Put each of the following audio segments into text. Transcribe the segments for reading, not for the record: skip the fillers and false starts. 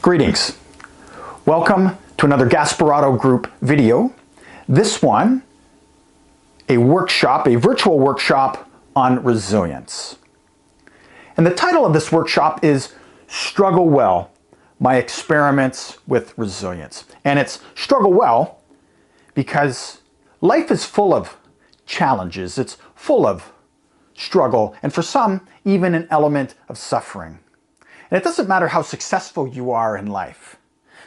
Greetings. Welcome to another Gasparotto Group video. This one, a virtual workshop on resilience. And the title of this workshop is Struggle Well, My Experiments with Resilience. And it's Struggle Well because life is full of challenges. It's full of struggle, and for some, even an element of suffering. And it doesn't matter how successful you are in life.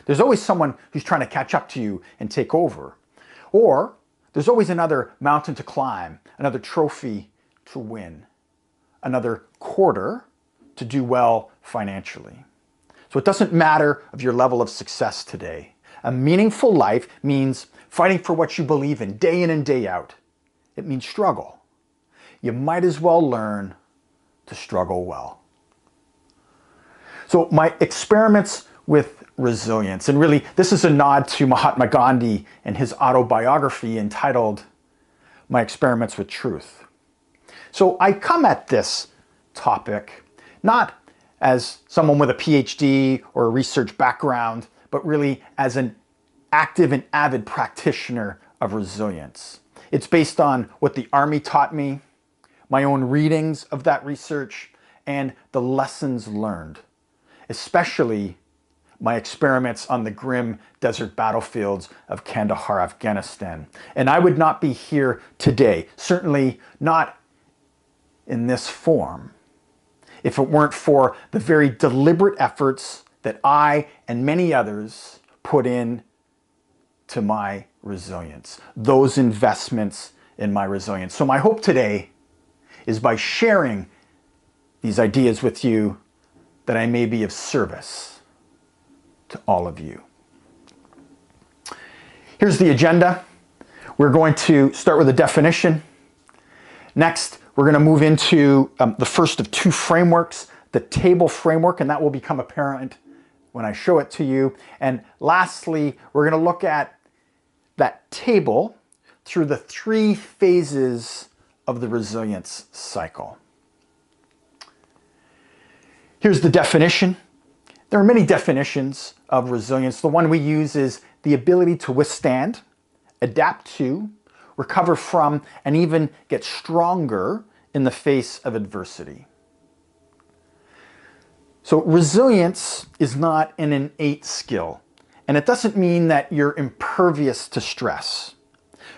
There's always someone who's trying to catch up to you and take over. Or there's always another mountain to climb, another trophy to win, another quarter to do well financially. So it doesn't matter of your level of success today. A meaningful life means fighting for what you believe in and day out. It means struggle. You might as well learn to struggle well. So my experiments with resilience, and really this is a nod to Mahatma Gandhi and his autobiography entitled My Experiments with Truth. So I come at this topic not as someone with a PhD or a research background, but really as an active and avid practitioner of resilience. It's based on what the Army taught me, my own readings of that research, and the lessons learned, especially my experiments on the grim desert battlefields of Kandahar, Afghanistan. And I would not be here today, certainly not in this form, if it weren't for the very deliberate efforts that I and many others put in to my resilience, those investments in my resilience. So my hope today is by sharing these ideas with you that I may be of service to all of you. Here's the agenda. We're going to start with a definition. Next, we're going to move into the first of two frameworks, the table framework, and that will become apparent when I show it to you. And lastly, we're going to look at that table through the three phases of the resilience cycle. Here's the definition. There are many definitions of resilience. The one we use is the ability to withstand, adapt to, recover from, and even get stronger in the face of adversity. So resilience is not an innate skill, and it doesn't mean that you're impervious to stress.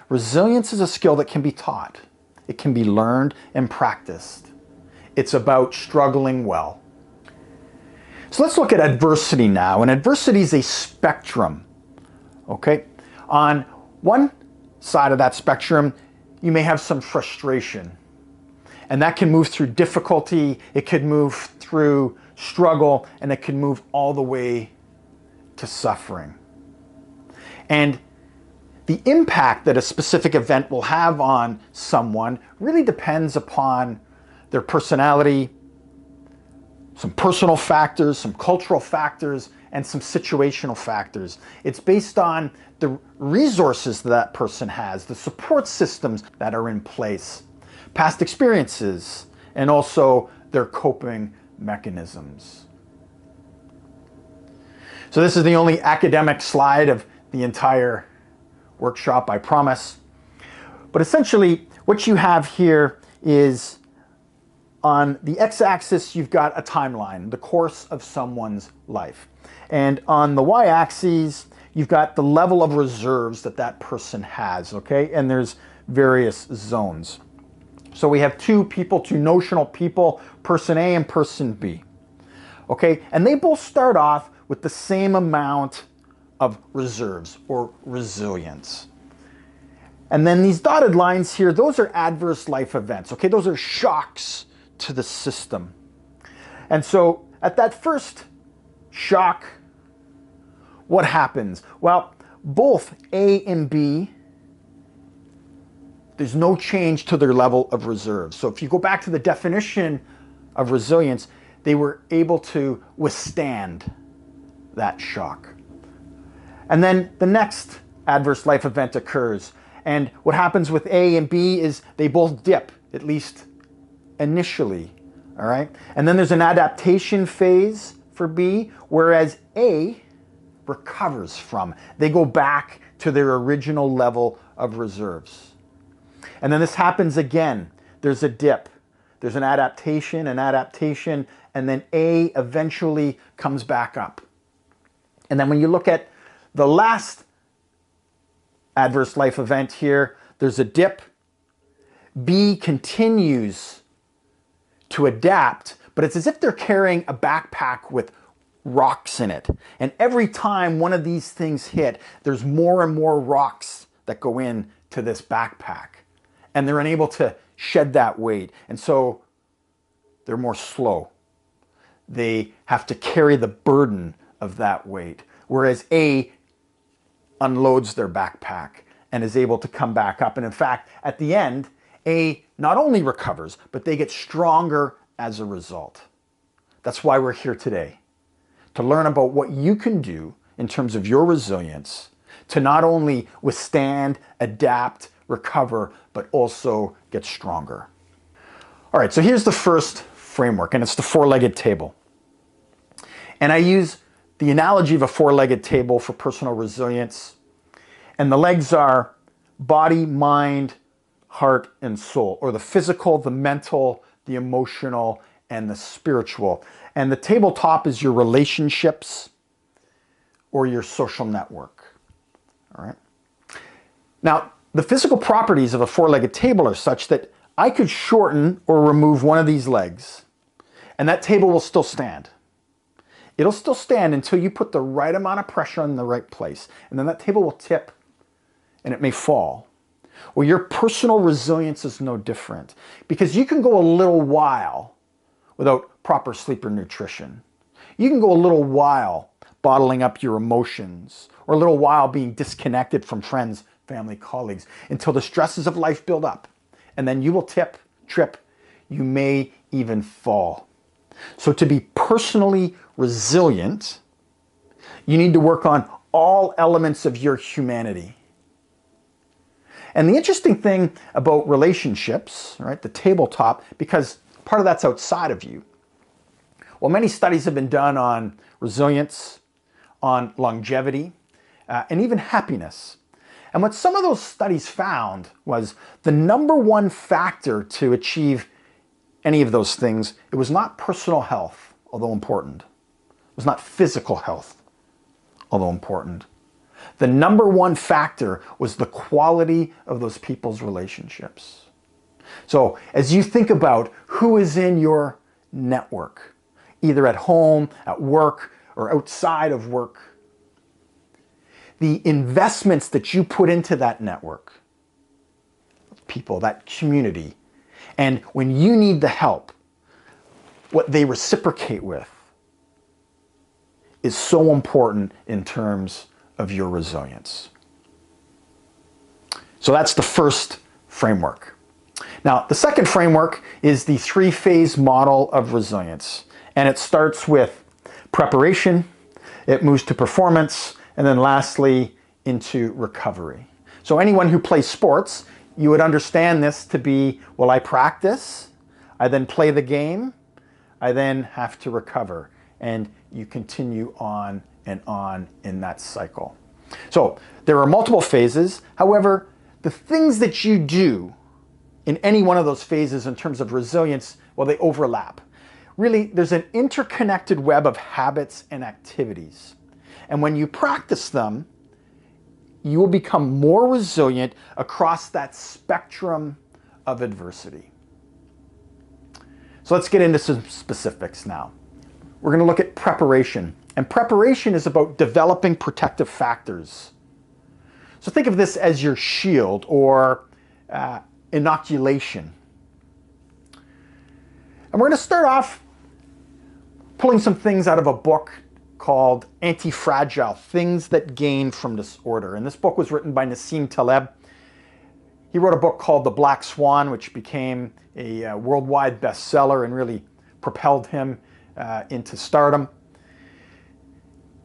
Resilience is a skill that can be taught. It can be learned and practiced. It's about struggling well. So let's look at adversity now. And adversity is a spectrum, okay? On one side of that spectrum, you may have some frustration. And that can move through difficulty, it could move through struggle, and it can move all the way to suffering. And the impact that a specific event will have on someone really depends upon their personality, some personal factors, some cultural factors, and some situational factors. It's based on the resources that person has, the support systems that are in place, past experiences, and also their coping mechanisms. So this is the only academic slide of the entire workshop, I promise. But essentially, what you have here is on the x-axis, you've got a timeline, the course of someone's life. And on the y-axis, you've got the level of reserves that that person has, okay? And there's various zones. So we have two notional people, person A and person B, okay? And they both start off with the same amount of reserves or resilience. And then these dotted lines here, those are adverse life events, okay? Those are shocks to the system. And so at that first shock, what happens? Well, both A and B, there's no change to their level of reserves. So if you go back to the definition of resilience, they were able to withstand that shock. And then the next adverse life event occurs. And what happens with A and B is they both dip, at least initially, all right? And then there's an adaptation phase for B, whereas A recovers from. They go back to their original level of reserves. And then this happens again. There's a dip. There's an adaptation, and then A eventually comes back up. And then when you look at the last adverse life event here, there's a dip. B continues to adapt, but it's as if they're carrying a backpack with rocks in it. And every time one of these things hit, there's more and more rocks that go into this backpack. And they're unable to shed that weight. And so they're more slow. They have to carry the burden of that weight. Whereas A unloads their backpack and is able to come back up. And in fact, at the end, A not only recovers, but they get stronger as a result. That's why we're here today, to learn about what you can do in terms of your resilience to not only withstand, adapt, recover, but also get stronger. All right, so here's the first framework, and it's the four-legged table. And I use the analogy of a four-legged table for personal resilience. And the legs are body, mind, heart, and soul, or the physical, the mental, the emotional, and the spiritual. And the tabletop is your relationships or your social network. All right. Now, the physical properties of a four-legged table are such that I could shorten or remove one of these legs, and that table will still stand. It'll still stand until you put the right amount of pressure in the right place, and then that table will tip and it may fall. Well, your personal resilience is no different, because you can go a little while without proper sleep or nutrition. You can go a little while bottling up your emotions, or a little while being disconnected from friends, family, colleagues, until the stresses of life build up. And then you will trip, you may even fall. So to be personally resilient, you need to work on all elements of your humanity. And the interesting thing about relationships, right, the tabletop, because part of that's outside of you. Well, many studies have been done on resilience, on longevity, and even happiness. And what some of those studies found was the number one factor to achieve any of those things, it was not personal health, although important. It was not physical health, although important. The number one factor was the quality of those people's relationships. So as you think about who is in your network, either at home, at work, or outside of work, the investments that you put into that network, people, that community, and when you need the help, what they reciprocate with is so important in terms of your resilience. So that's the first framework. Now, the second framework is the three-phase model of resilience. And it starts with preparation, it moves to performance, and then lastly into recovery. So anyone who plays sports, you would understand this to be, well, I practice, I then play the game, I then have to recover. And you continue on and on in that cycle. So there are multiple phases. However, the things that you do in any one of those phases in terms of resilience, well, they overlap. Really, there's an interconnected web of habits and activities. And when you practice them, you will become more resilient across that spectrum of adversity. So let's get into some specifics now. We're going to look at preparation. And preparation is about developing protective factors. So think of this as your shield or inoculation. And we're going to start off pulling some things out of a book called Anti-Fragile, Things That Gain from Disorder. And this book was written by Nassim Taleb. He wrote a book called The Black Swan, which became a worldwide bestseller and really propelled him into stardom.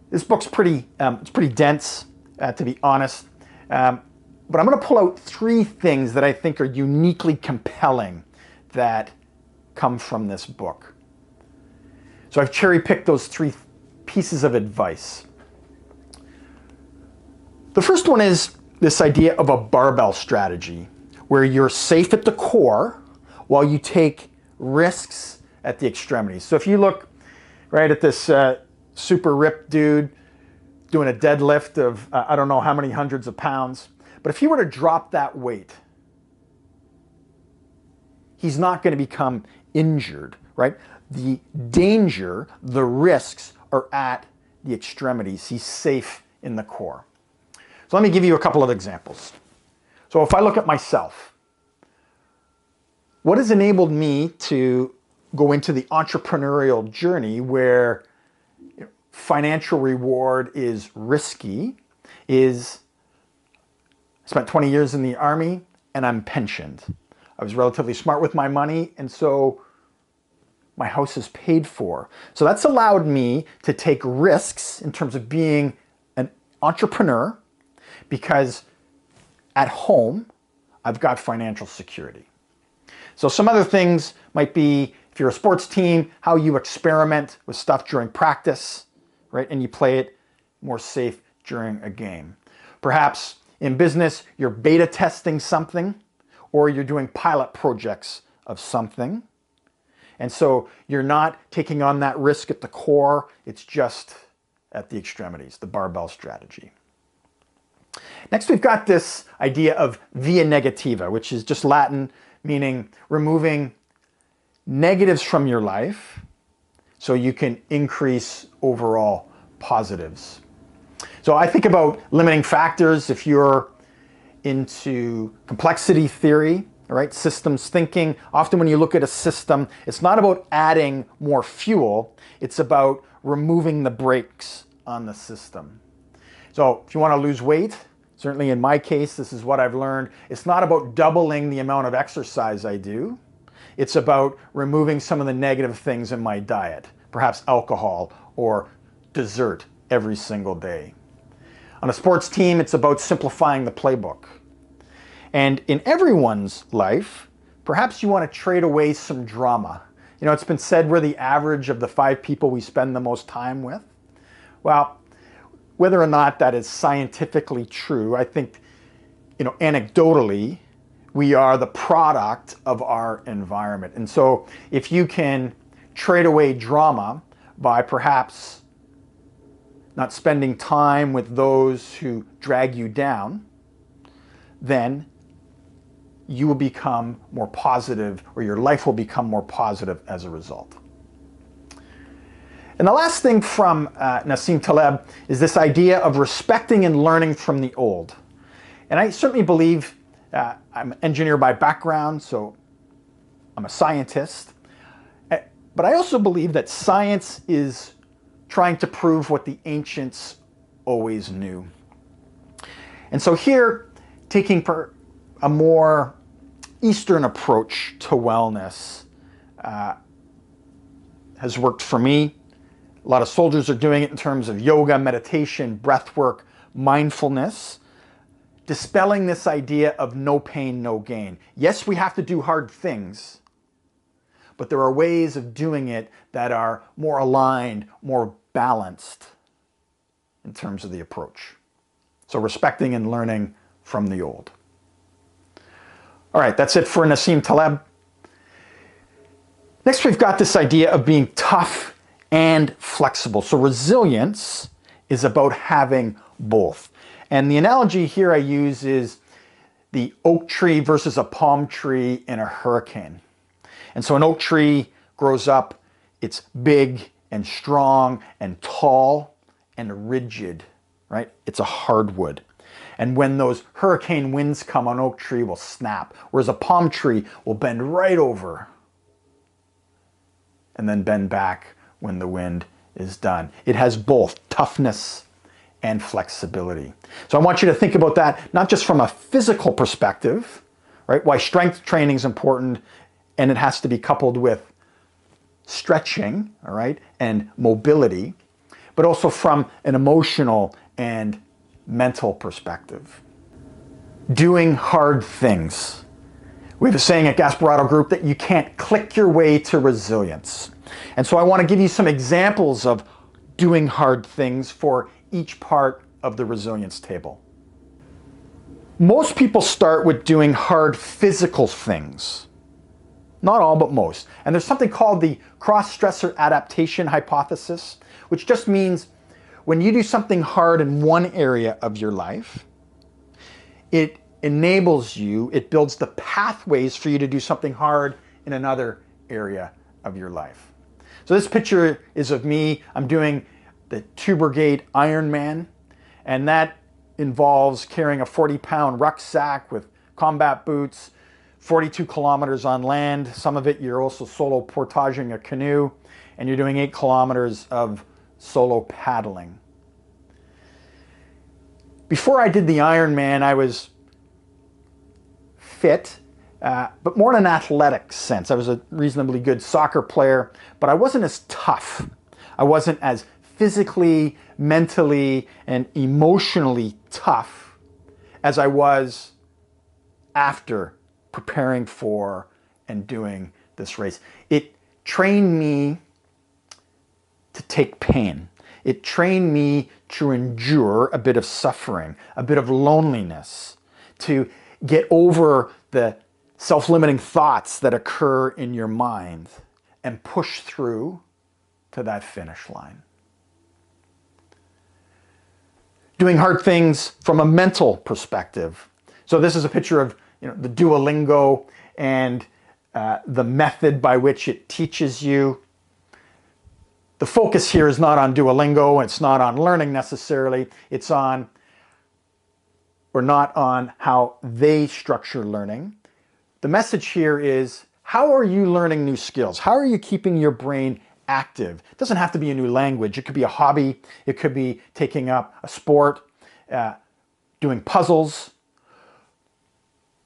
This book's pretty dense, to be honest. But I'm going to pull out three things that I think are uniquely compelling that come from this book. So I've cherry-picked those 3 pieces of advice. The first one is this idea of a barbell strategy, where you're safe at the core while you take risks at the extremities. So if you look right at this super ripped dude doing a deadlift of I don't know how many hundreds of pounds, but if he were to drop that weight, he's not going to become injured, right? The danger, the risks are at the extremities. He's safe in the core. So let me give you a couple of examples. So if I look at myself, what has enabled me to go into the entrepreneurial journey where financial reward is risky is I spent 20 years in the Army and I'm pensioned. I was relatively smart with my money, and so my house is paid for. So that's allowed me to take risks in terms of being an entrepreneur, because at home, I've got financial security. So some other things might be, if you're a sports team, how you experiment with stuff during practice, right? And you play it more safe during a game. Perhaps in business, you're beta testing something, or you're doing pilot projects of something. And so you're not taking on that risk at the core, it's just at the extremities, the barbell strategy. Next, we've got this idea of via negativa, which is just Latin, meaning removing negatives from your life so you can increase overall positives. So I think about limiting factors. If you're into complexity theory, right, systems thinking, often when you look at a system, it's not about adding more fuel, it's about removing the brakes on the system. So if you want to lose weight, certainly in my case, this is what I've learned. It's not about doubling the amount of exercise I do. It's about removing some of the negative things in my diet, perhaps alcohol or dessert every single day. On a sports team, it's about simplifying the playbook. And in everyone's life, perhaps you want to trade away some drama. You know, it's been said we're the average of the 5 people we spend the most time with. Well, whether or not that is scientifically true, I think, anecdotally, we are the product of our environment. And so if you can trade away drama by perhaps not spending time with those who drag you down, then you will become more positive, or your life will become more positive as a result. And the last thing from Nassim Taleb is this idea of respecting and learning from the old. And I certainly believe, I'm an engineer by background, so I'm a scientist. But I also believe that science is trying to prove what the ancients always knew. And so here, taking a more Eastern approach to wellness has worked for me. A lot of soldiers are doing it in terms of yoga, meditation, breath work, mindfulness, dispelling this idea of no pain, no gain. Yes, we have to do hard things, but there are ways of doing it that are more aligned, more balanced in terms of the approach. So respecting and learning from the old. All right, that's it for Nassim Taleb. Next, we've got this idea of being tough and flexible. So resilience is about having both. And the analogy here I use is the oak tree versus a palm tree in a hurricane. And so an oak tree grows up, it's big and strong and tall and rigid, right? It's a hardwood. And when those hurricane winds come, an oak tree will snap, whereas a palm tree will bend right over and then bend back when the wind is done. It has both toughness and flexibility. So I want you to think about that, not just from a physical perspective, right? Why strength training is important, and it has to be coupled with stretching, all right, and mobility, but also from an emotional and mental perspective. Doing hard things, We have a saying at Gasparotto Group that you can't click your way to resilience. And so I want to give you some examples of doing hard things for each part of the resilience table. Most people start with doing hard physical things. Not all, but most. And there's something called the cross-stressor adaptation hypothesis, which just means when you do something hard in one area of your life, it enables you, it builds the pathways for you to do something hard in another area of your life. So this picture is of me. I'm doing the 2 Brigade Ironman, and that involves carrying a 40-pound rucksack with combat boots, 42 kilometers on land. Some of it you're also solo portaging a canoe, and you're doing 8 kilometers of solo paddling. Before I did the Ironman, I was fit, but more in an athletic sense. I was a reasonably good soccer player, but I wasn't as tough. I wasn't as physically, mentally, and emotionally tough as I was after preparing for and doing this race. It trained me to take pain. It trained me to endure a bit of suffering, a bit of loneliness, to get over the self-limiting thoughts that occur in your mind and push through to that finish line. Doing hard things from a mental perspective. So this is a picture of the Duolingo and the method by which it teaches you. The focus here is not on Duolingo, it's not on learning necessarily, it's on, or not on how they structure learning. The message here is, how are you learning new skills? How are you keeping your brain active? It doesn't have to be a new language. It could be a hobby. It could be taking up a sport, doing puzzles.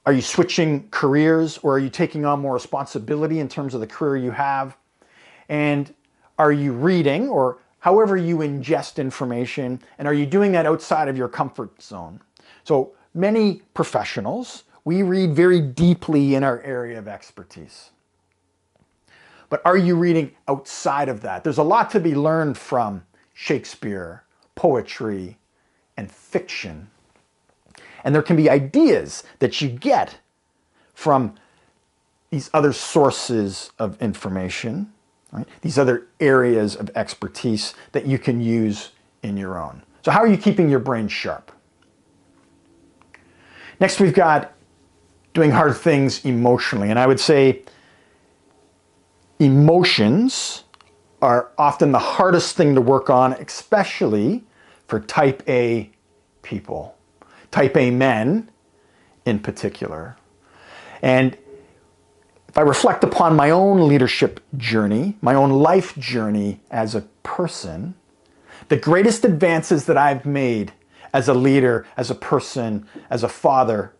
Are you switching careers, or are you taking on more responsibility in terms of the career you have? And are you reading, or however you ingest information, and are you doing that outside of your comfort zone? So many professionals, we read very deeply in our area of expertise. But are you reading outside of that? There's a lot to be learned from Shakespeare, poetry, and fiction. And there can be ideas that you get from these other sources of information, right? These other areas of expertise that you can use in your own. So how are you keeping your brain sharp? Next, we've got doing hard things emotionally. And I would say emotions are often the hardest thing to work on, especially for type A people, type A men in particular. And if I reflect upon my own leadership journey, my own life journey as a person, the greatest advances that I've made as a leader, as a person, as a father,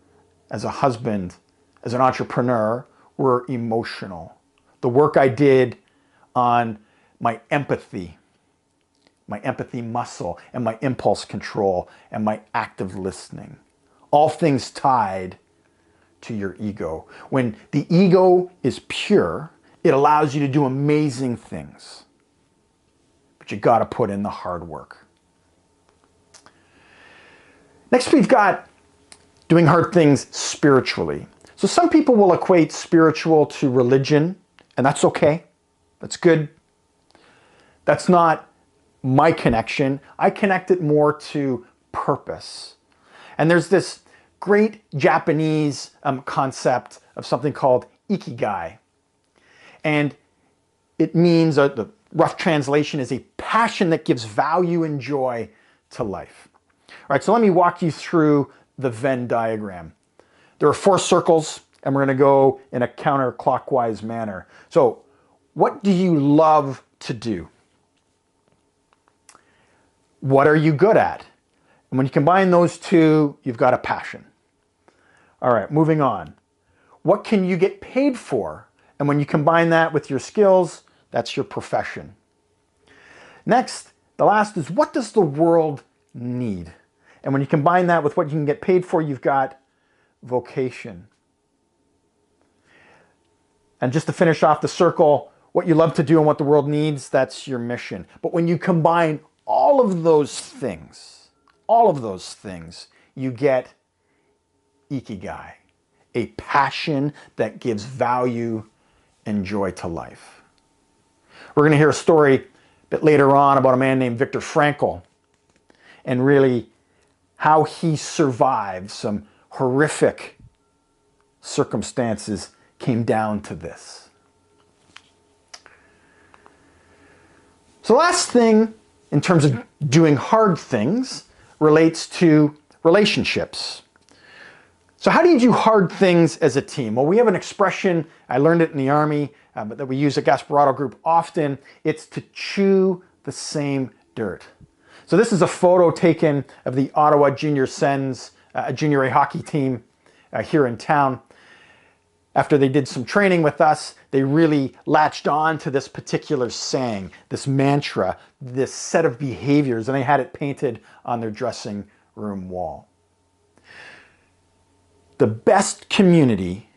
as a husband, as an entrepreneur, were emotional. The work I did on my empathy muscle, and my impulse control, and my active listening. All things tied to your ego. When the ego is pure, it allows you to do amazing things. But you got to put in the hard work. Next, we've got doing hard things spiritually. So some people will equate spiritual to religion, and that's okay. That's good. That's not my connection. I connect it more to purpose. And there's this great Japanese concept of something called ikigai. And it means, the rough translation is a passion that gives value and joy to life. All right, so let me walk you through the Venn diagram. There are 4 circles, and we're going to go in a counterclockwise manner. So what do you love to do? What are you good at? And when you combine those two, you've got a passion. All right, moving on. What can you get paid for? And when you combine that with your skills, that's your profession. Next, the last is, what does the world need? And when you combine that with what you can get paid for, you've got vocation. And just to finish off the circle, what you love to do and what the world needs, that's your mission. But when you combine all of those things, you get ikigai, a passion that gives value and joy to life. We're going to hear a story a bit later on about a man named Viktor Frankl and really how he survived some horrific circumstances came down to this. So the last thing in terms of doing hard things relates to relationships. So how do you do hard things as a team? Well, we have an expression, I learned it in the Army, but that we use at Gasparotto Group often. It's to chew the same dirt. So this is a photo taken of the Ottawa Junior Sens, a junior A hockey team here in town. After they did some training with us, they really latched on to this particular saying, this mantra, this set of behaviors, and they had it painted on their dressing room wall. The best community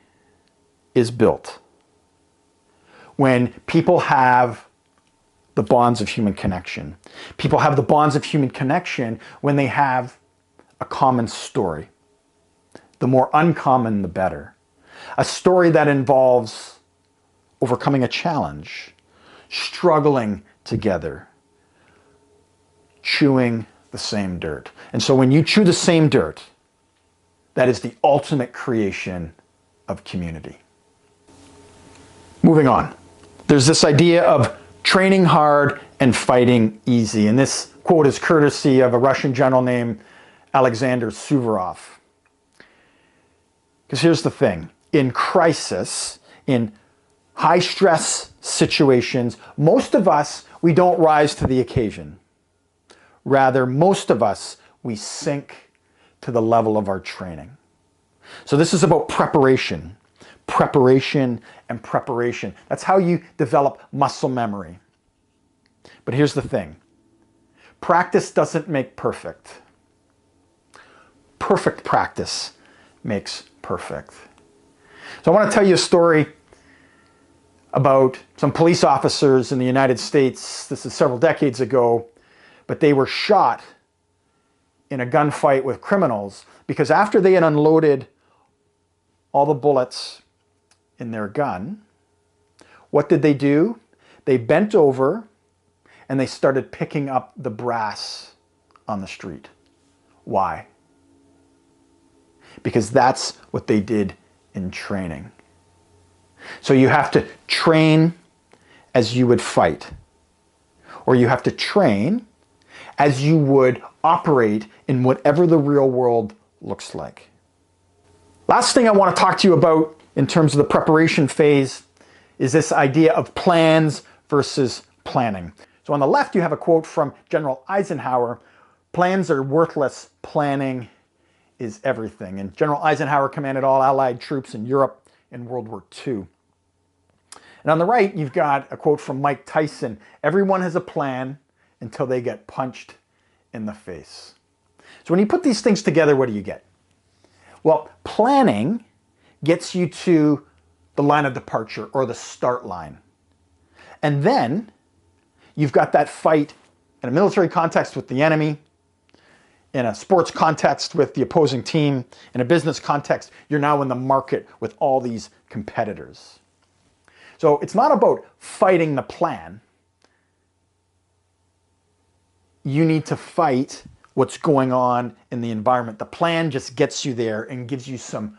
is built when people have the bonds of human connection. People have the bonds of human connection when they have a common story. The more uncommon, the better. A story that involves overcoming a challenge, struggling together, chewing the same dirt. And so when you chew the same dirt, that is the ultimate creation of community. Moving on. There's this idea of training hard and fighting easy. And this quote is courtesy of a Russian general named Alexander Suvorov. Because here's the thing. In crisis, in high stress situations, most of us, we don't rise to the occasion. Rather, most of us, we sink to the level of our training. So this is about preparation. Preparation and preparation. That's how you develop muscle memory. But here's the thing. Practice doesn't make perfect. Perfect practice makes perfect. So I want to tell you a story about some police officers in the United States. This is several decades ago, but they were shot in a gunfight with criminals because after they had unloaded all the bullets in their gun, what did they do? They bent over and they started picking up the brass on the street. Why? Because that's what they did in training. So you have to train as you would fight, or you have to train as you would operate in whatever the real world looks like. Last thing I want to talk to you about in terms of the preparation phase is this idea of plans versus planning. So on the left, you have a quote from General Eisenhower, "Plans are worthless, planning is everything." And General Eisenhower commanded all Allied troops in Europe in World War II. And on the right, you've got a quote from Mike Tyson, "Everyone has a plan until they get punched in the face." So when you put these things together, what do you get? Well, planning gets you to the line of departure or the start line. And then you've got that fight in a military context with the enemy, in a sports context with the opposing team, in a business context, you're now in the market with all these competitors. So it's not about fighting the plan. You need to fight what's going on in the environment. The plan just gets you there and gives you some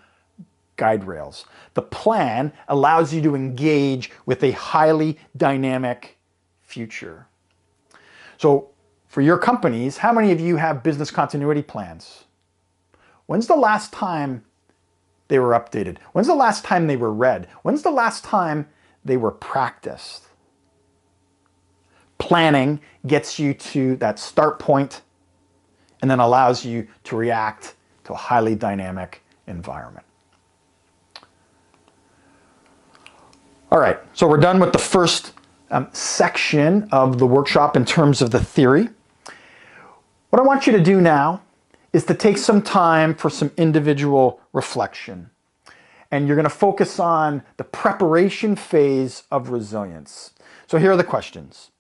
guide rails. The plan allows you to engage with a highly dynamic future. So for your companies, how many of you have business continuity plans? When's the last time they were updated? When's the last time they were read? When's the last time they were practiced? Planning gets you to that start point and then allows you to react to a highly dynamic environment. All right, so we're done with the first section of the workshop in terms of the theory. What I want you to do now is to take some time for some individual reflection. and you're going to focus on the preparation phase of resilience. So here are the questions.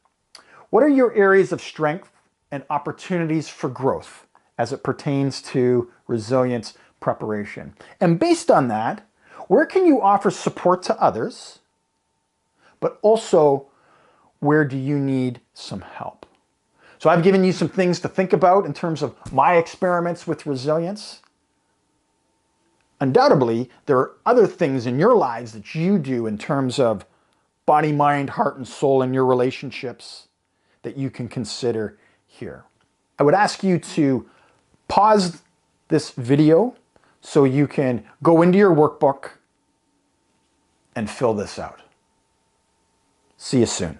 What are your areas of strength and opportunities for growth as it pertains to resilience preparation? And based on that, where can you offer support to others, but also where do you need some help? So I've given you some things to think about in terms of my experiments with resilience. Undoubtedly, there are other things in your lives that you do in terms of body, mind, heart, and soul in your relationships that you can consider here. I would ask you to pause this video so you can go into your workbook and fill this out. See you soon.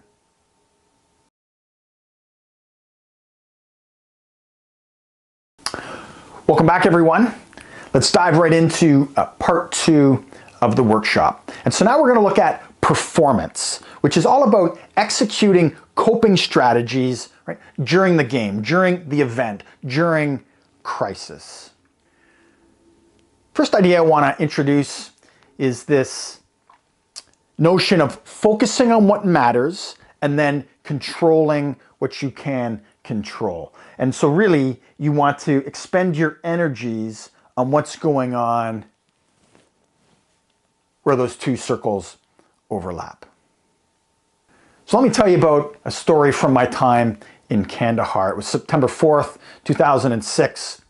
Welcome back, everyone. Let's dive right into part 2 of the workshop. And so now we're going to look at performance, which is all about executing coping strategies, right, during the game, during the event, during crisis. First idea I want to introduce is this notion of focusing on what matters and then controlling what you can control. And so really, you want to expend your energies on what's going on where those two circles overlap. So let me tell you about a story from my time in Kandahar. It was September 4th, 2006.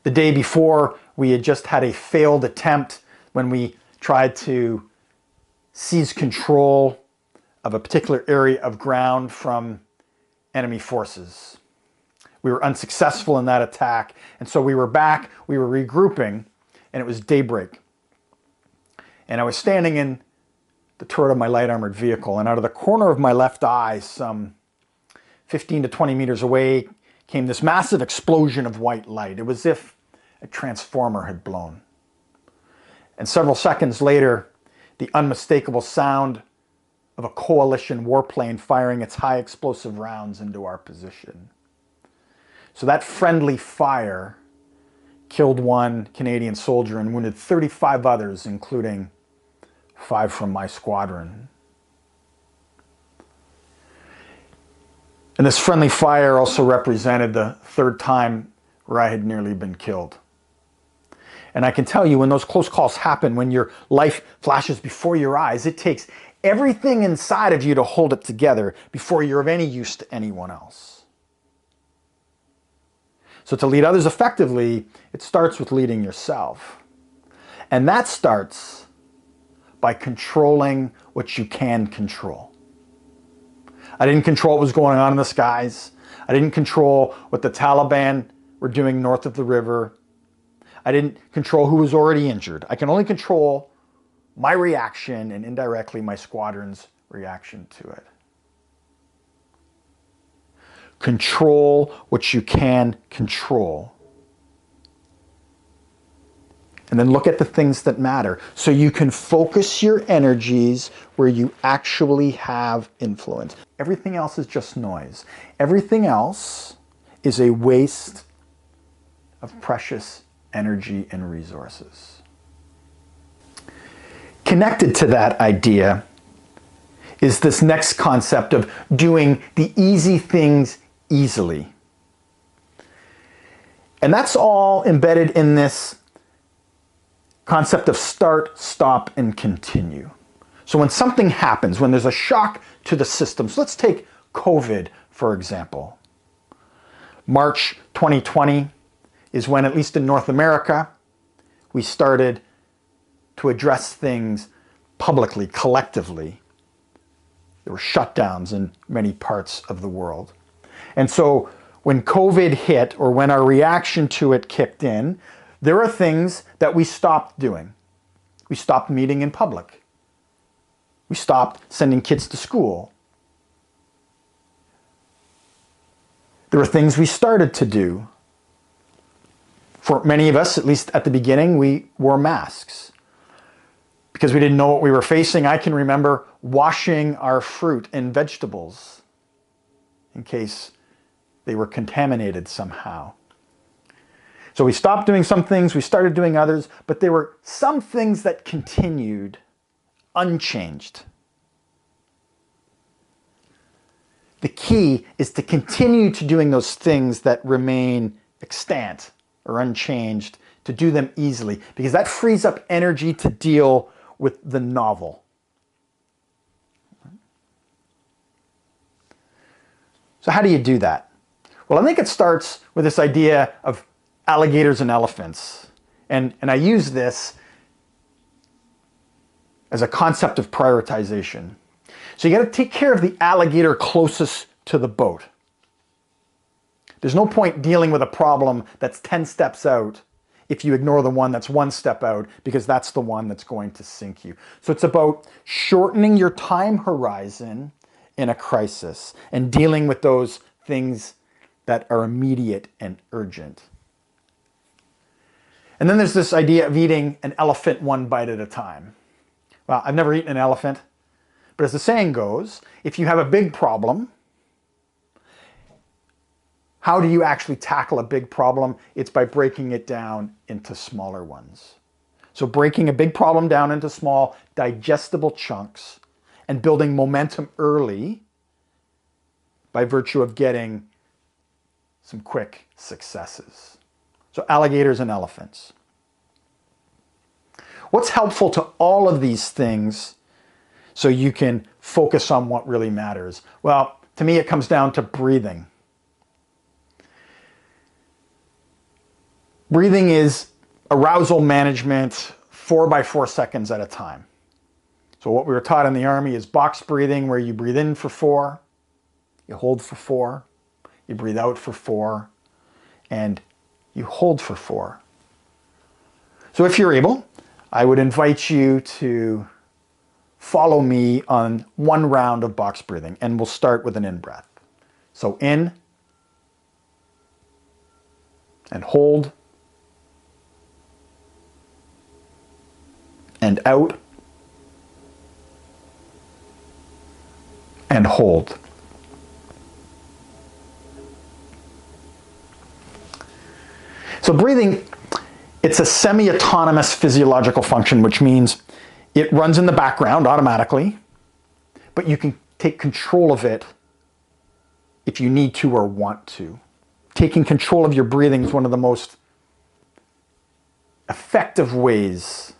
The day before, we had just had a failed attempt when we tried to seize control of a particular area of ground from enemy forces. We were unsuccessful in that attack, and so we were back, we were regrouping, and it was daybreak. And I was standing in the turret of my light armored vehicle, and out of the corner of my left eye, some 15 to 20 meters away, came this massive explosion of white light. It was as if a transformer had blown. And several seconds later, the unmistakable sound of a coalition warplane firing its high explosive rounds into our position. So that friendly fire killed one Canadian soldier and wounded 35 others, including 5 from my squadron. And this friendly fire also represented the 3rd time where I had nearly been killed. And I can tell you, when those close calls happen, when your life flashes before your eyes, it takes everything inside of you to hold it together before you're of any use to anyone else. So to lead others effectively, it starts with leading yourself. And that starts by controlling what you can control. I didn't control what was going on in the skies. I didn't control what the Taliban were doing north of the river. I didn't control who was already injured. I can only control my reaction and indirectly my squadron's reaction to it. Control what you can control. And then look at the things that matter so you can focus your energies where you actually have influence. Everything else is just noise. Everything else is a waste of precious energy and resources. Connected to that idea is this next concept of doing the easy things easily. And that's all embedded in this concept of start, stop, and continue. So when something happens, when there's a shock to the system, so let's take COVID, for example. March 2020 is when, at least in North America, we started to address things publicly, collectively. There were shutdowns in many parts of the world. And so when COVID hit, or when our reaction to it kicked in, there are things that we stopped doing. We stopped meeting in public. We stopped sending kids to school. There were things we started to do. For many of us, at least at the beginning, we wore masks. Because we didn't know what we were facing, I can remember washing our fruit and vegetables in case they were contaminated somehow. So we stopped doing some things, we started doing others, but there were some things that continued unchanged. The key is to continue to doing those things that remain extant or unchanged, to do them easily, because that frees up energy to deal with the novel. So how do you do that? Well, I think it starts with this idea of alligators and elephants. And I use this as a concept of prioritization. So you got to take care of the alligator closest to the boat. There's no point dealing with a problem that's 10 steps out if you ignore the one that's 1 step out, because that's the one that's going to sink you. So it's about shortening your time horizon in a crisis and dealing with those things that are immediate and urgent. And then there's this idea of eating an elephant one bite at a time. Well, I've never eaten an elephant, but as the saying goes, if you have a big problem, how do you actually tackle a big problem? It's by breaking it down into smaller ones. So breaking a big problem down into small, digestible chunks and building momentum early by virtue of getting some quick successes. So alligators and elephants. What's helpful to all of these things so you can focus on what really matters? Well, to me, it comes down to breathing. Breathing is arousal management 4 by 4 seconds at a time. So what we were taught in the Army is box breathing, where you breathe in for 4, you hold for 4, you breathe out for 4, and you hold for 4. So if you're able, I would invite you to follow me on one round of box breathing, and we'll start with an in-breath. So in, and hold, and out, and hold. So breathing, it's a semi-autonomous physiological function, which means it runs in the background automatically, but you can take control of it if you need to or want to. Taking control of your breathing is one of the most effective ways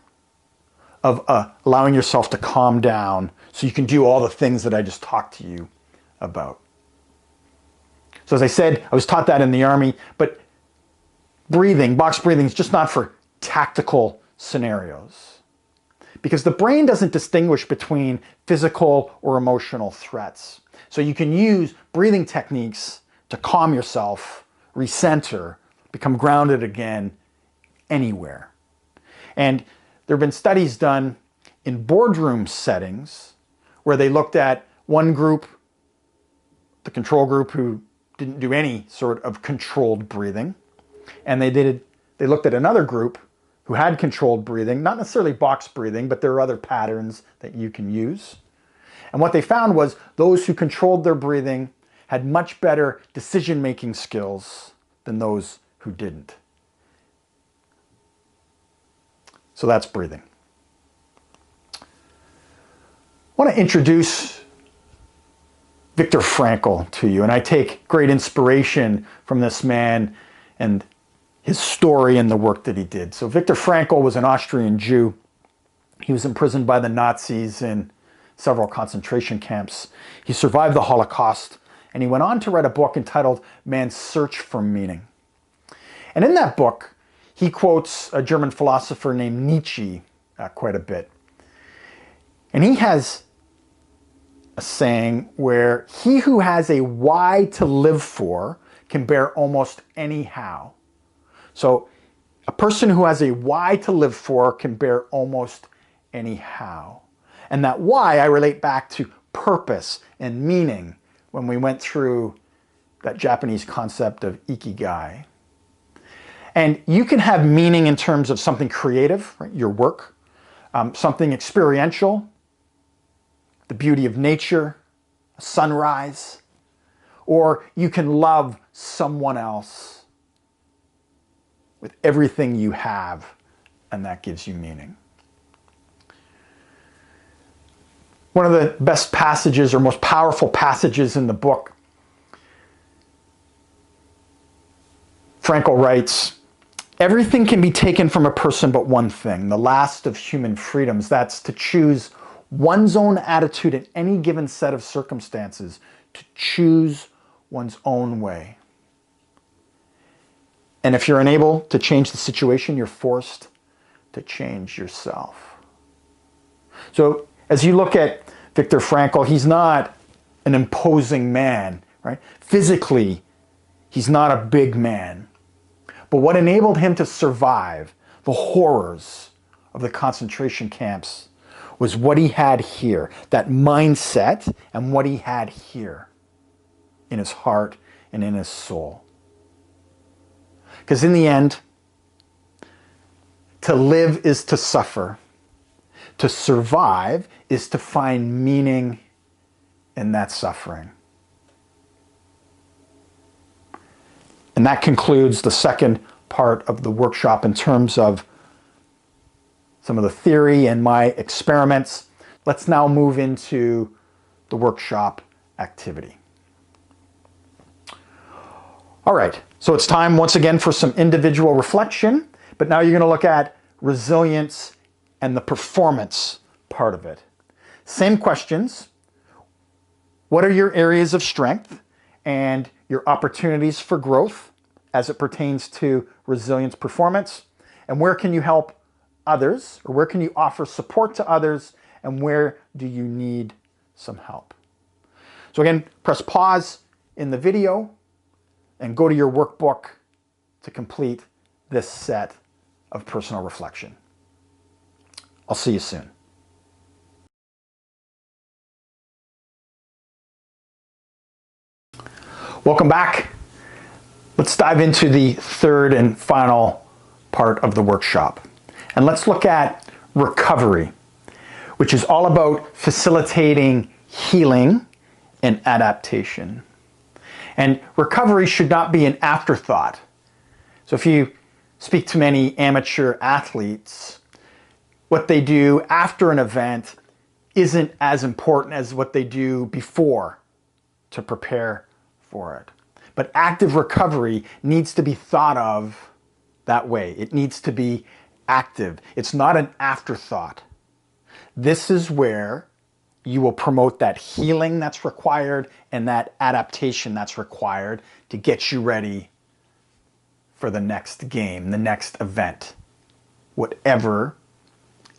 of allowing yourself to calm down so you can do all the things that I just talked to you about. So as I said, I was taught that in the Army, but breathing, box breathing, is just not for tactical scenarios, because the brain doesn't distinguish between physical or emotional threats. So you can use breathing techniques to calm yourself, recenter, become grounded again, anywhere. And there have been studies done in boardroom settings where they looked at one group, the control group, who didn't do any sort of controlled breathing, and they looked at another group who had controlled breathing, not necessarily box breathing, but there are other patterns that you can use. And what they found was those who controlled their breathing had much better decision-making skills than those who didn't. So that's breathing. I want to introduce Viktor Frankl to you, and I take great inspiration from this man and his story and the work that he did. So Viktor Frankl was an Austrian Jew. He was imprisoned by the Nazis in several concentration camps. He survived the Holocaust, and he went on to write a book entitled Man's Search for Meaning. And in that book, he quotes a German philosopher named Nietzsche quite a bit. And he has a saying where he who has a why to live for can bear almost any how. So a person who has a why to live for can bear almost any how. And that why I relate back to purpose and meaning when we went through that Japanese concept of ikigai. And you can have meaning in terms of something creative, right? Your work, something experiential, the beauty of nature, a sunrise, or you can love someone else. with everything you have, and that gives you meaning. One of the best passages or most powerful passages in the book, Frankl writes, "Everything can be taken from a person but one thing, the last of human freedoms. That's to choose one's own attitude in any given set of circumstances, to choose one's own way. And if you're unable to change the situation, you're forced to change yourself." So as you look at Viktor Frankl, he's not an imposing man, right? Physically, he's not a big man. But what enabled him to survive the horrors of the concentration camps was what he had here, that mindset, and what he had here in his heart and in his soul. Because in the end, to live is to suffer. To survive is to find meaning in that suffering. And that concludes the second part of the workshop in terms of some of the theory and my experiments. Let's now move into the workshop activity. All right, so it's time once again for some individual reflection, but now you're going to look at resilience and the performance part of it. Same questions. What are your areas of strength and your opportunities for growth as it pertains to resilience performance? And where can you help others, or where can you offer support to others, and where do you need some help? So again, press pause in the video and go to your workbook to complete this set of personal reflection. I'll see you soon. Welcome back. Let's dive into the third and final part of the workshop. And let's look at recovery, which is all about facilitating healing and adaptation. And recovery should not be an afterthought. So if you speak to many amateur athletes, what they do after an event isn't as important as what they do before to prepare for it. But active recovery needs to be thought of that way. It needs to be active. It's not an afterthought. This is where you will promote that healing that's required and that adaptation that's required to get you ready for the next game, the next event, whatever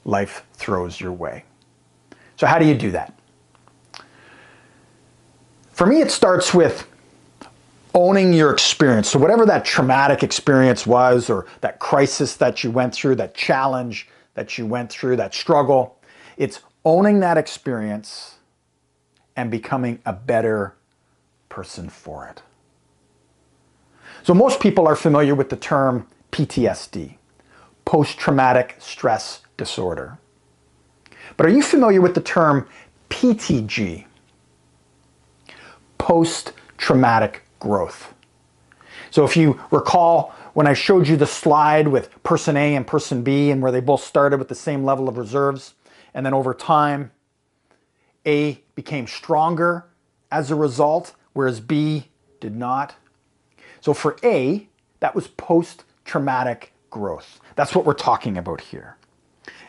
life throws your way. So how do you do that? For me, it starts with owning your experience. So whatever that traumatic experience was, or that crisis that you went through, that challenge that you went through, that struggle, it's owning that experience and becoming a better person for it. So most people are familiar with the term PTSD, post-traumatic stress disorder. But are you familiar with the term PTG, post-traumatic growth? So if you recall when I showed you the slide with person A and person B, and where they both started with the same level of reserves, and then over time A became stronger as a result, whereas B did not. So for A, that was post-traumatic growth. That's what we're talking about here.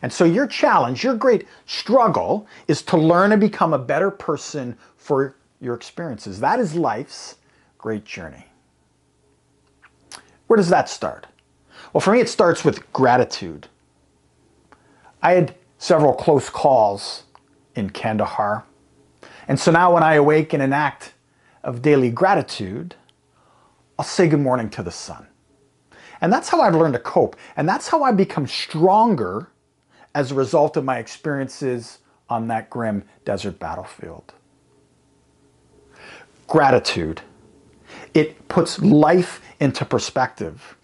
And so your challenge, your great struggle, is to learn and become a better person for your experiences. That is life's great journey. Where does that start? Well, for me, it starts with gratitude. I had several close calls in Kandahar. And so now when I awake in an act of daily gratitude, I'll say good morning to the sun. And that's how I've learned to cope. And that's how I become stronger as a result of my experiences on that grim desert battlefield. Gratitude. It puts life into perspective.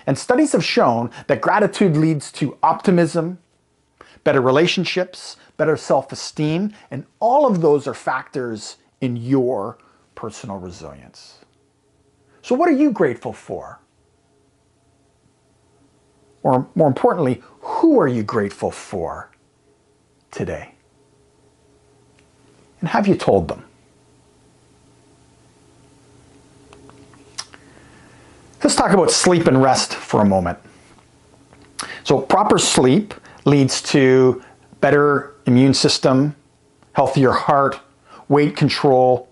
And studies have shown that gratitude leads to optimism, better relationships, better self-esteem, and all of those are factors in your personal resilience. So what are you grateful for? Or more importantly, who are you grateful for today? And have you told them? Let's talk about sleep and rest for a moment. So proper sleep leads to better immune system, healthier heart, weight control,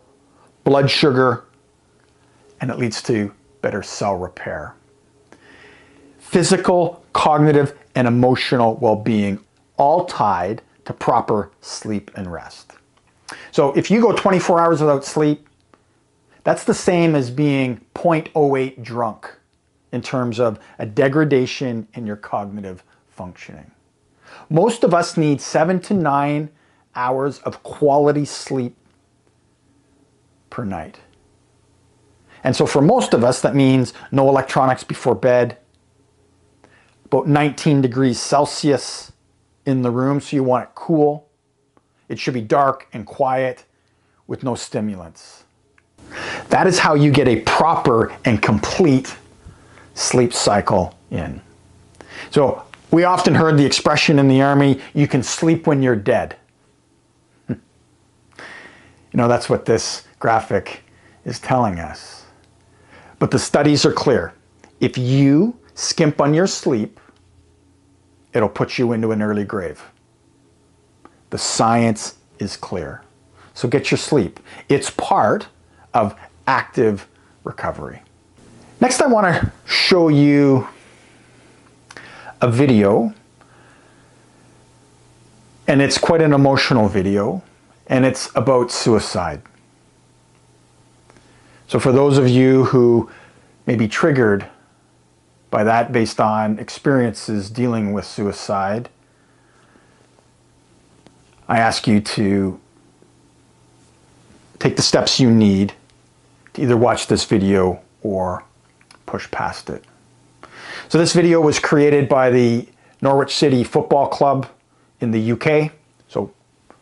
blood sugar, and it leads to better cell repair. Physical, cognitive, and emotional well-being all tied to proper sleep and rest. So if you go 24 hours without sleep, that's the same as being 0.08 drunk in terms of a degradation in your cognitive functioning. Most of us need 7 to 9 hours of quality sleep per night. And so for most of us, that means no electronics before bed, about 19 degrees Celsius in the room, so you want it cool. It should be dark and quiet with no stimulants. That is how you get a proper and complete sleep cycle in. So we often heard the expression in the Army, you can sleep when you're dead. You know, that's what this graphic is telling us. But the studies are clear. If you skimp on your sleep, it'll put you into an early grave. The science is clear. So get your sleep. It's part of active recovery. Next, I want to show you a video, and it's quite an emotional video, and it's about suicide. So for those of you who may be triggered by that based on experiences dealing with suicide, I ask you to take the steps you need to either watch this video or push past it. So this video was created by the Norwich City Football Club in the UK, so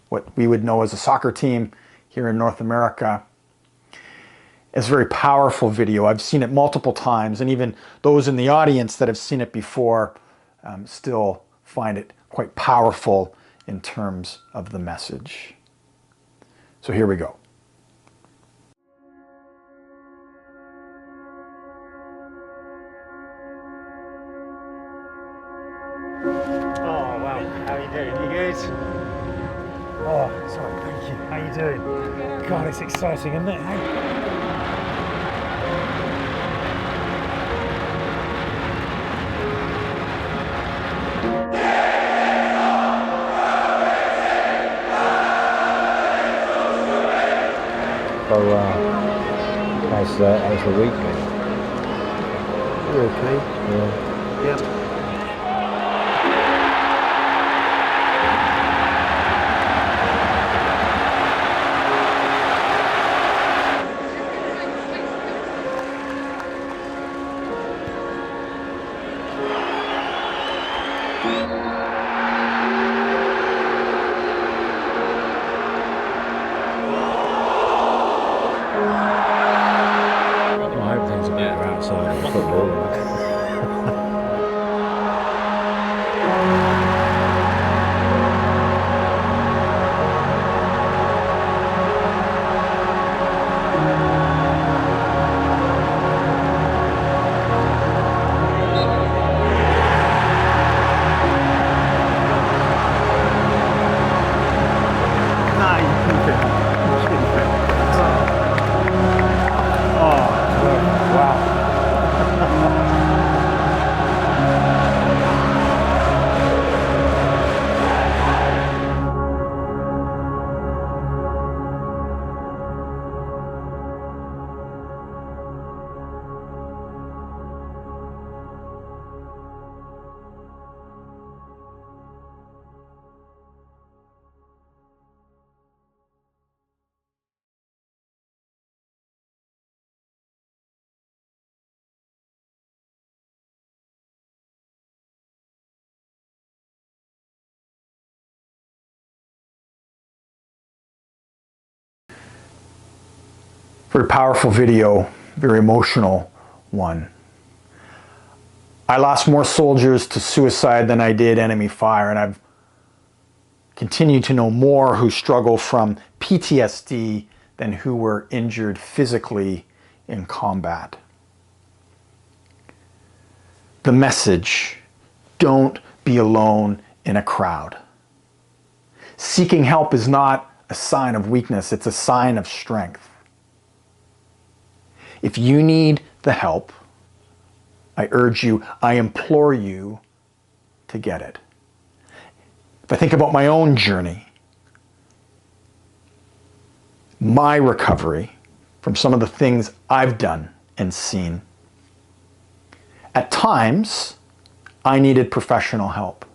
what we would know as a soccer team here in North America. It's a very powerful video. I've seen it multiple times, and even those in the audience that have seen it before still find it quite powerful in terms of the message. So here we go. Oh wow, how are you doing? You good? Oh, sorry, thank you. How you doing? God, it's exciting, isn't it? Hey? So, how's the week been? You're okay? Yeah. Yep. I hope things are better outside of football. Nah, you keep it. You keep it. Oh, wow. Very powerful video, very emotional one. I lost more soldiers to suicide than I did enemy fire, and I've continued to know more who struggle from PTSD than who were injured physically in combat. The message: don't be alone in a crowd. Seeking help is not a sign of weakness, it's a sign of strength. If you need the help, I urge you, I implore you to get it. If I think about my own journey, my recovery from some of the things I've done and seen, at times, I needed professional help.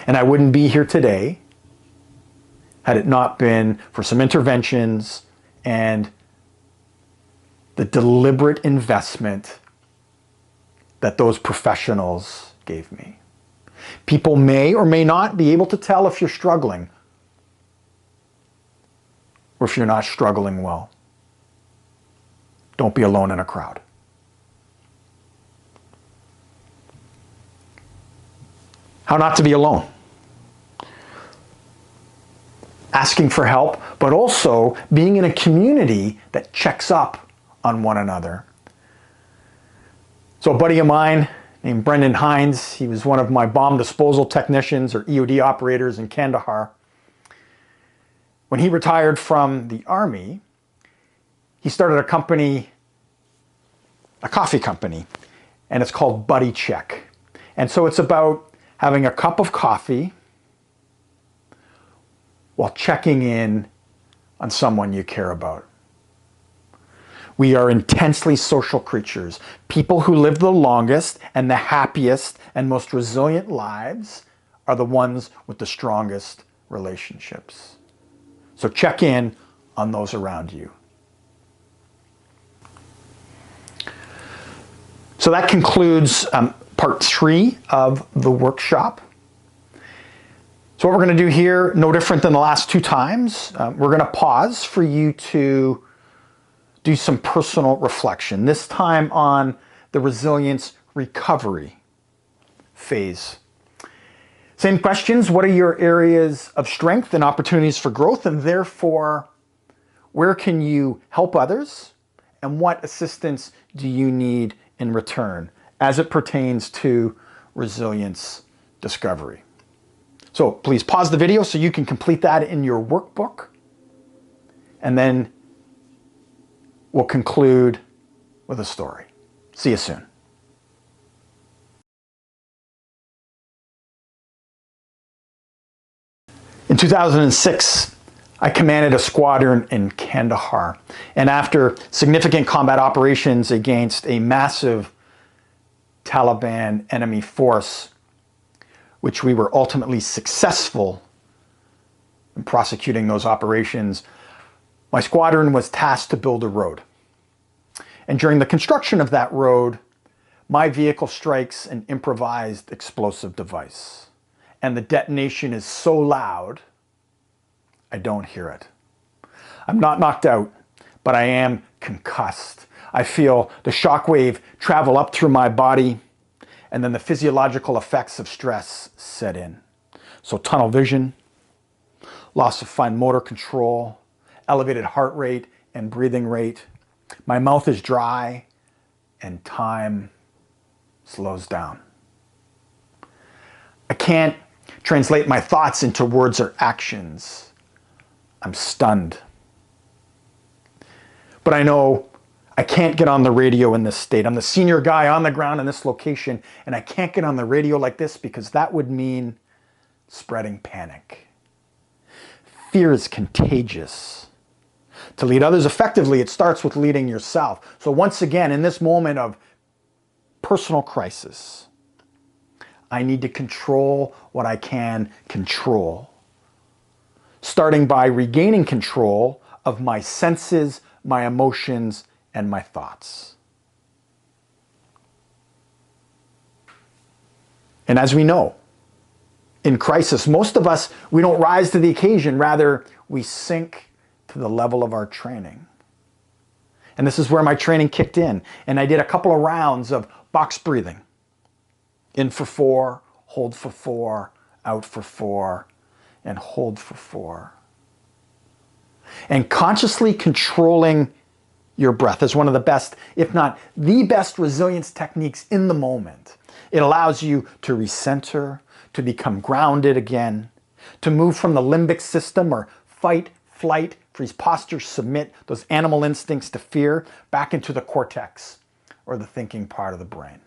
And I wouldn't be here today had it not been for some interventions and the deliberate investment that those professionals gave me. People may or may not be able to tell if you're struggling or if you're not struggling well. Don't be alone in a crowd. How not to be alone. Asking for help, but also being in a community that checks up on one another. So a buddy of mine named Brendan Hines, he was one of my bomb disposal technicians or EOD operators in Kandahar. When he retired from the Army, he started a company, a coffee company, and it's called Buddy Check. And so it's about having a cup of coffee while checking in on someone you care about. We are intensely social creatures. People who live the longest and the happiest and most resilient lives are the ones with the strongest relationships. So check in on those around you. So that concludes part 3 of the workshop. So what we're going to do here, no different than the last 2 times, we're going to pause for you to do some personal reflection, this time on the resilience recovery phase. Same questions: what are your areas of strength and opportunities for growth, and therefore, where can you help others, and what assistance do you need in return as it pertains to resilience discovery? So please pause the video so you can complete that in your workbook, and then we'll conclude with a story. See you soon. In 2006, I commanded a squadron in Kandahar, and after significant combat operations against a massive Taliban enemy force, which we were ultimately successful in prosecuting those operations, my squadron was tasked to build a road. And during the construction of that road, my vehicle strikes an improvised explosive device. And the detonation is so loud, I don't hear it. I'm not knocked out, but I am concussed. I feel the shockwave travel up through my body, and then the physiological effects of stress set in. So tunnel vision, loss of fine motor control, elevated heart rate and breathing rate. My mouth is dry and time slows down. I can't translate my thoughts into words or actions. I'm stunned. But I know I can't get on the radio in this state. I'm the senior guy on the ground in this location, and I can't get on the radio like this because that would mean spreading panic. Fear is contagious. To lead others effectively, it starts with leading yourself. So once again, in this moment of personal crisis, I need to control what I can control, starting by regaining control of my senses, my emotions, and my thoughts. And as we know, in crisis, most of us, we don't rise to the occasion. Rather, we sink to the level of our training. And this is where my training kicked in. And I did a couple of rounds of box breathing, In for 4, hold for 4, out for 4, and hold for 4. And consciously controlling your breath is one of the best, if not the best, resilience techniques in the moment. It allows you to recenter, to become grounded again, to move from the limbic system or fight, flight, freeze, posture, submit, those animal instincts to fear, back into the cortex or the thinking part of the brain.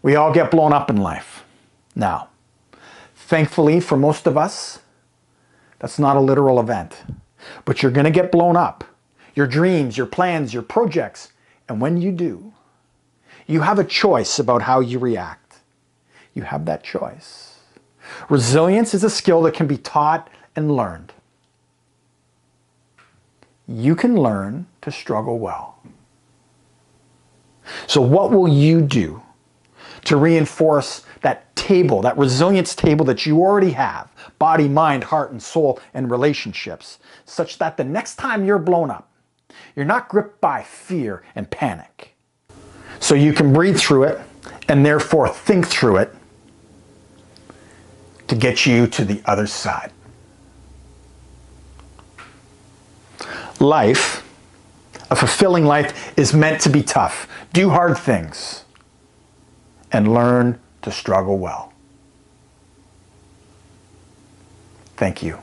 We all get blown up in life. Now, thankfully for most of us, that's not a literal event. But you're going to get blown up. Your dreams, your plans, your projects. And when you do, you have a choice about how you react. You have that choice. Resilience is a skill that can be taught and learned. You can learn to struggle well. So what will you do to reinforce that table, that resilience table that you already have, body, mind, heart, and soul, and relationships, such that the next time you're blown up, you're not gripped by fear and panic. So you can breathe through it and therefore think through it to get you to the other side. Life, a fulfilling life, is meant to be tough. Do hard things and learn to struggle well. Thank you.